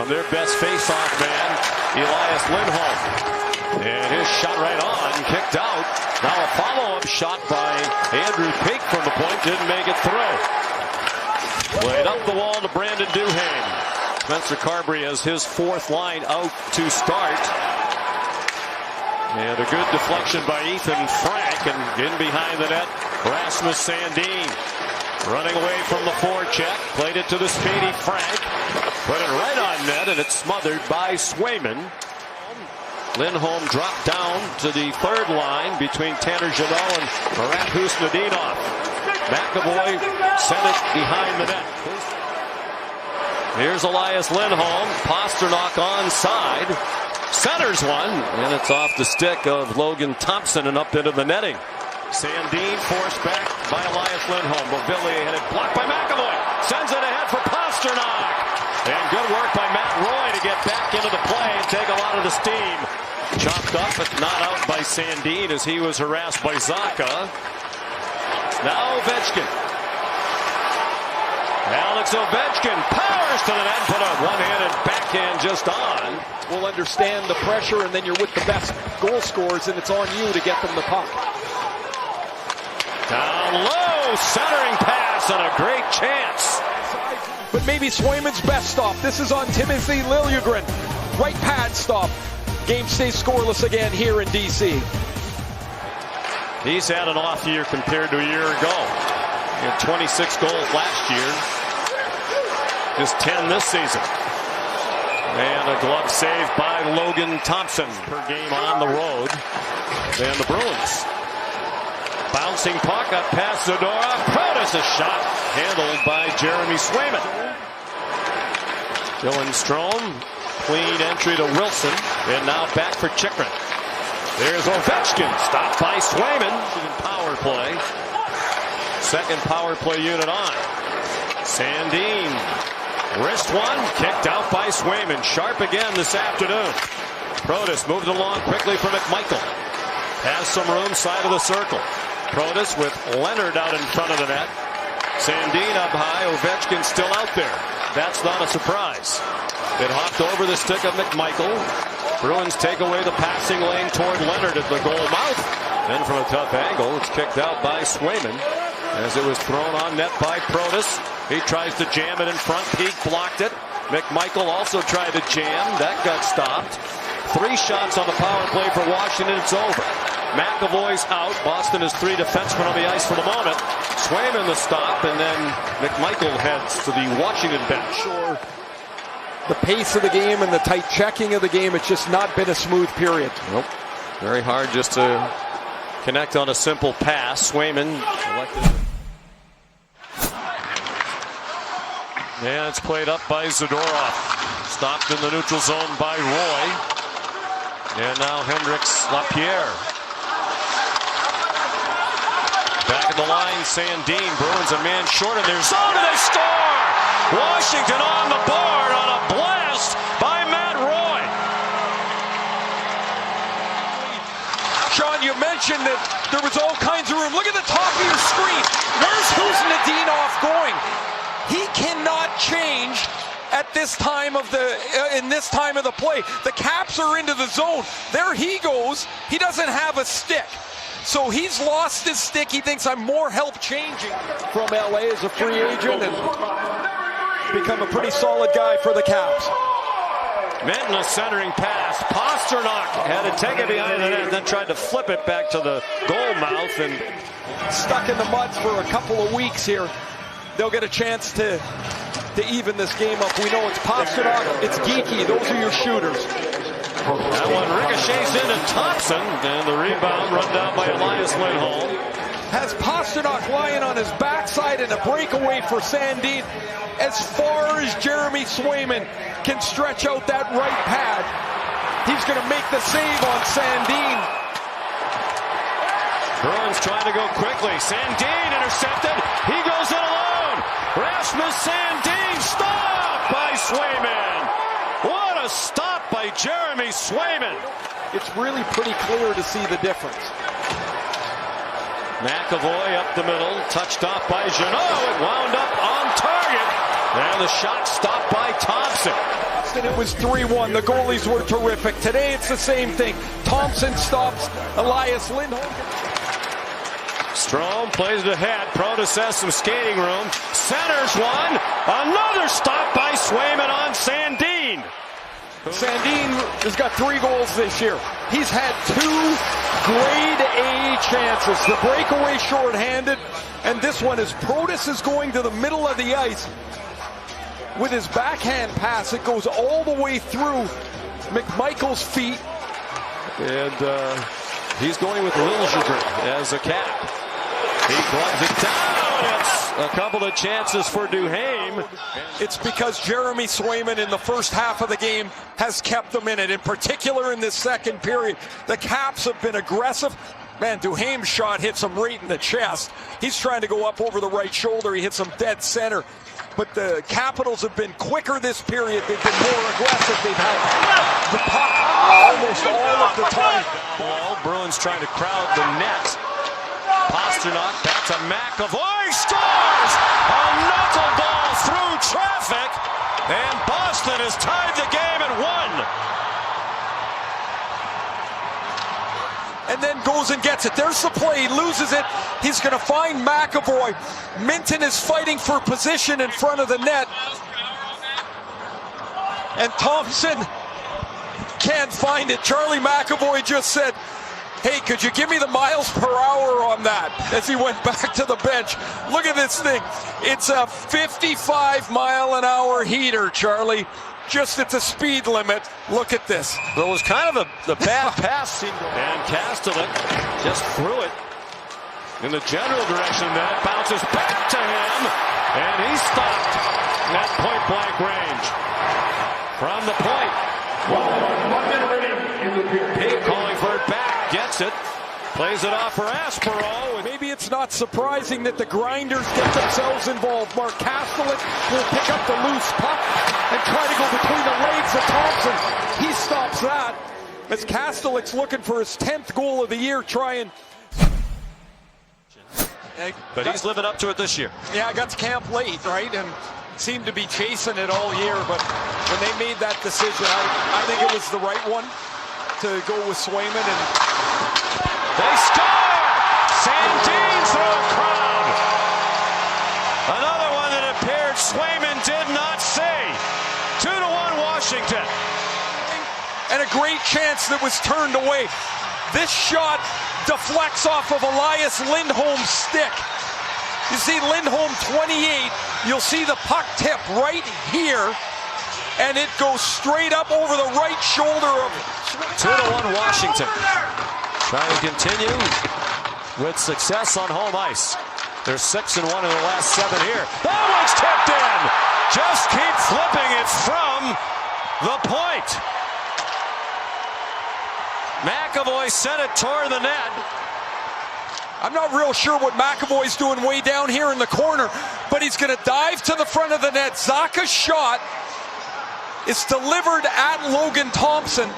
from their best face-off man, Elias Lindholm. And his shot right on, kicked out. Now a follow-up shot by Andrew Peeke from the point, didn't make it through. Played up the wall to Brandon Duhaime. Spencer Carbery has his fourth line out to start. And a good deflection by Ethan Frank, and in behind the net, Rasmus Sandin. Running away from the forecheck, played it to the speedy Frank. Put it right on net, and it's smothered by Swayman. Lindholm dropped down to the third line between Tanner Jeannot and Marat Khusnutdinov. McAvoy sent it behind the net. Here's Elias Lindholm. Pastrnak onside. Centers one, and it's off the stick of Logan Thompson and up into the netting. Sandin forced back by Elias Lindholm. Beauvillier had it blocked by McAvoy. Sends it ahead for Pastrnak. And good work by Matt Roy to get back into the play and take a lot of the steam. Chopped up but not out by Sandin as he was harassed by Zacha. Now Ovechkin. Alex Ovechkin powers to the net, put a one-handed backhand just on. Will understand the pressure, and then you're with the best goal scorers, and it's on you to get them the puck. Down low, centering pass, and a great chance. But maybe Swayman's best stop. This is on Timothy Liljegren. Right pad stop. Game stays scoreless again here in D.C. He's had an off year compared to a year ago. He had 26 goals last year. Just 10 this season. And a glove save by Logan Thompson per game on the road. And the Bruins. Bouncing puck up past Zadorov. Protas a shot handled by Jeremy Swayman. Dylan Strome. Clean entry to Wilson. And now back for Chychrun. There's Ovechkin. Stopped by Swayman. Power play. Second power play unit on. Sandin. Wrist one. Kicked out by Swayman. Sharp again this afternoon. Protas moved along quickly for McMichael. Has some room side of the circle. Protas with Leonard out in front of the net. Sandin up high. Ovechkin still out there. That's not a surprise. It hopped over the stick of McMichael. Bruins take away the passing lane toward Leonard at the goal mouth. Then from a tough angle, it's kicked out by Swayman as it was thrown on net by Protas. He tries to jam it in front. Peeke blocked it. McMichael also tried to jam. That got stopped. 3 shots on the power play for Washington. It's over. McAvoy's out. Boston has 3 defensemen on the ice for the moment. Swayman the stop, and then McMichael heads to the Washington bench. Sure. The pace of the game and the tight checking of the game, it's just not been a smooth period. Nope. Very hard just to connect on a simple pass. Swayman elected. And it's played up by Zadorov. Stopped in the neutral zone by Roy. And now Hendricks Lapierre. Back at the line, Sandin. Bruins a man short in their zone, and they score! Washington on the board on a blast by Matt Roy. Sean, you mentioned that there was all kinds of room. Look at the top of your screen. Where's Khusnutdinov going? He cannot change at this time of the in this time of the play. The Caps are into the zone. There he goes. He doesn't have a stick. So he's lost his stick. He thinks I'm more help changing from LA as a free agent and become a pretty solid guy for the Caps. Minton a centering pass. Pastrnak had to take it behind the net and then tried to flip it back to the goal mouth and stuck in the mud for a couple of weeks here. They'll get a chance to even this game up. We know it's Pastrnak, it's Geekie. Those are your shooters. That one ricochets into Thompson, and the rebound run down by Elias Lindholm. Has Pastrnak lying on his backside and a breakaway for Sandin. As far as Jeremy Swayman can stretch out that right pad, he's going to make the save on Sandin. Bruins trying to go quickly. Sandin intercepted. He goes in alone. Rasmus Sandin stopped by Swayman. What a stop by Jeremy Swayman. It's really pretty clear to see the difference. McAvoy up the middle, touched off by Jeannot. It wound up on target. And the shot stopped by Thompson. Boston, it was 3-1. The goalies were terrific. Today, it's the same thing. Thompson stops Elias Lindholm. Strome plays it ahead. Protas has some skating room. Centers one. Another stop by Swayman on Sandin. Sandin has got 3 goals this year. He's had 2 grade A chances. The breakaway shorthanded, and this one is Protas is going to the middle of the ice with his backhand pass. It goes all the way through McMichael's feet. And he's going with Liljegren as a cap. He gloves it down. It's a couple of chances for Duhaime. It's because Jeremy Swayman in the first half of the game has kept them in it. In particular in this second period, the Caps have been aggressive. Man, Duhaime's shot hits him right in the chest. He's trying to go up over the right shoulder. He hits him dead center. But the Capitals have been quicker this period. They've been more aggressive. They've had the puck almost all of the time. Well, Bruins trying to crowd the net. Pastrnak back to McAvoy. Scores! A knuckleball through traffic. And Boston has tied the game at 1. And then goes and gets it. There's the play. He loses it. He's going to find McAvoy. Minton is fighting for position in front of the net. And Thompson can't find it. Charlie McAvoy just said, hey, could you give me the miles per hour on that? As he went back to the bench. Look at this thing. It's a 55-mile-an-hour heater, Charlie. Just at the speed limit. Look at this. There was kind of the bad pass. And Kastelik just threw it in the general direction. That bounces back to him. And he's stopped at point-blank range. From the point. 1 minute remaining. Pig calling for it back. Gets it. Plays it off for Aspero. Maybe it's not surprising that the Grinders get themselves involved. Mark Kastelik will pick up the loose puck and try to go between the legs of Thompson. He stops that as Kastelik's looking for his 10th goal of the year, trying. But he's living up to it this year. Yeah, I got to camp late, right? And seemed to be chasing it all year. But when they made that decision, I think it was the right one to go with Swayman. And they score! Sandin through a crowd. Another one that appeared Swayman did not see. 2-1 Washington. And a great chance that was turned away. This shot deflects off of Elias Lindholm's stick. You see Lindholm 28. You'll see the puck tip right here. And it goes straight up over the right shoulder of 2-1 Washington. Trying to continue with success on home ice. They're 6-1 in the last 7 here. That one's tipped in. Just keep flipping it from the point. McAvoy sent it toward the net. I'm not real sure what McAvoy's doing way down here in the corner, but he's going to dive to the front of the net. Zacha's shot is delivered at Logan Thompson.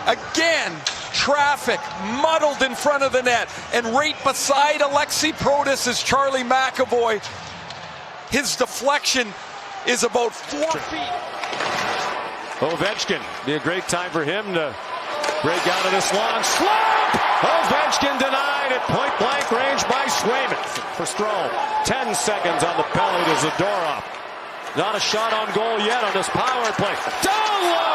Again, traffic muddled in front of the net. And right beside Alexei Protas is Charlie McAvoy. His deflection is about 4 feet. Ovechkin, be a great time for him to break out of this long slump. Ovechkin denied at point-blank range by Swayman. For Strome, 10 seconds on the penalty to Zadorov. Not a shot on goal yet on this power play. Down low!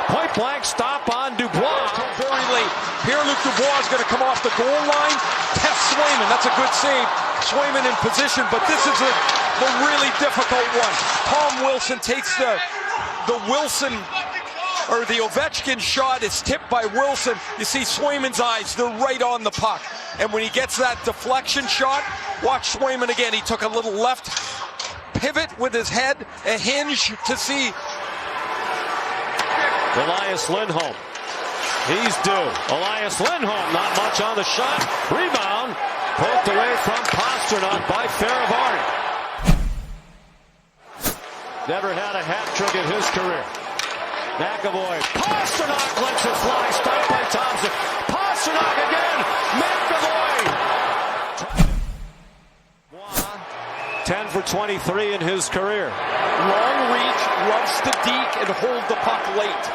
Point-blank stop on Dubois. Very late. Pierre-Luc Dubois is going to come off the goal line. Test Swayman. That's a good save. Swayman in position, but this is the really difficult one. Tom Wilson takes the Wilson, or the Ovechkin shot is tipped by Wilson. You see Swayman's eyes, they're right on the puck. And when he gets that deflection shot, watch Swayman again. He took a little left pivot with his head, a hinge to see. Elias Lindholm. He's due. Elias Lindholm, not much on the shot. Rebound, poked away from Pastrnak by Faravarni. Never had a hat trick in his career. McAvoy, Pastrnak lets it fly, stopped by Thompson. Pastrnak again, McAvoy. 10 for 23 in his career. long reach, loves to deke and hold the puck late.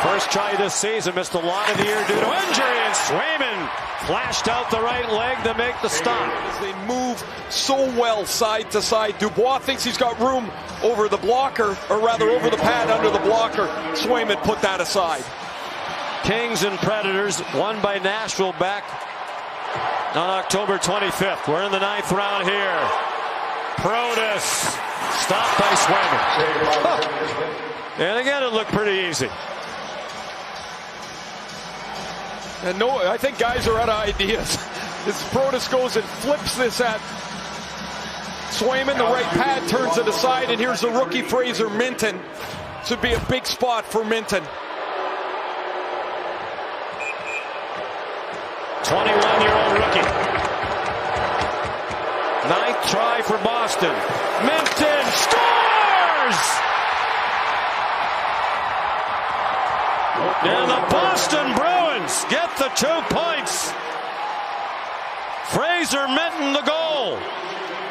First try this season, missed a lot of the year due to injury, and Swayman flashed out the right leg to make the stop. As they move so well side to side, Dubois thinks he's got room over the blocker, or rather over the pad under the blocker. Swayman put that aside. Kings and Predators won by Nashville back on October 25th. We're in the 9th round here. Protas stopped by Swayman. And again, it looked pretty easy. And no, I think guys are out of ideas. As Protas goes and flips this at Swayman, the right pad turns it aside, and here's the rookie Fraser Minten. This would be a big spot for Minten. 21-year-old rookie. 9th try for Boston. Minten scores! And the Boston Bruins get the 2 points. Fraser Minten the goal.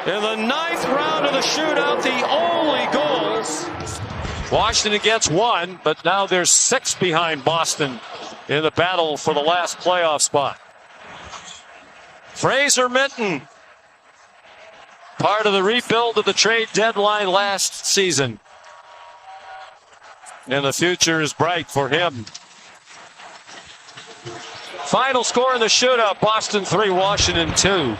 In the 9th round of the shootout, the only goals. Washington gets 1, but now there's 6 behind Boston in the battle for the last playoff spot. Fraser Minten, part of the rebuild of the trade deadline last season. And the future is bright for him. Final score in the shootout, Boston 3, Washington 2.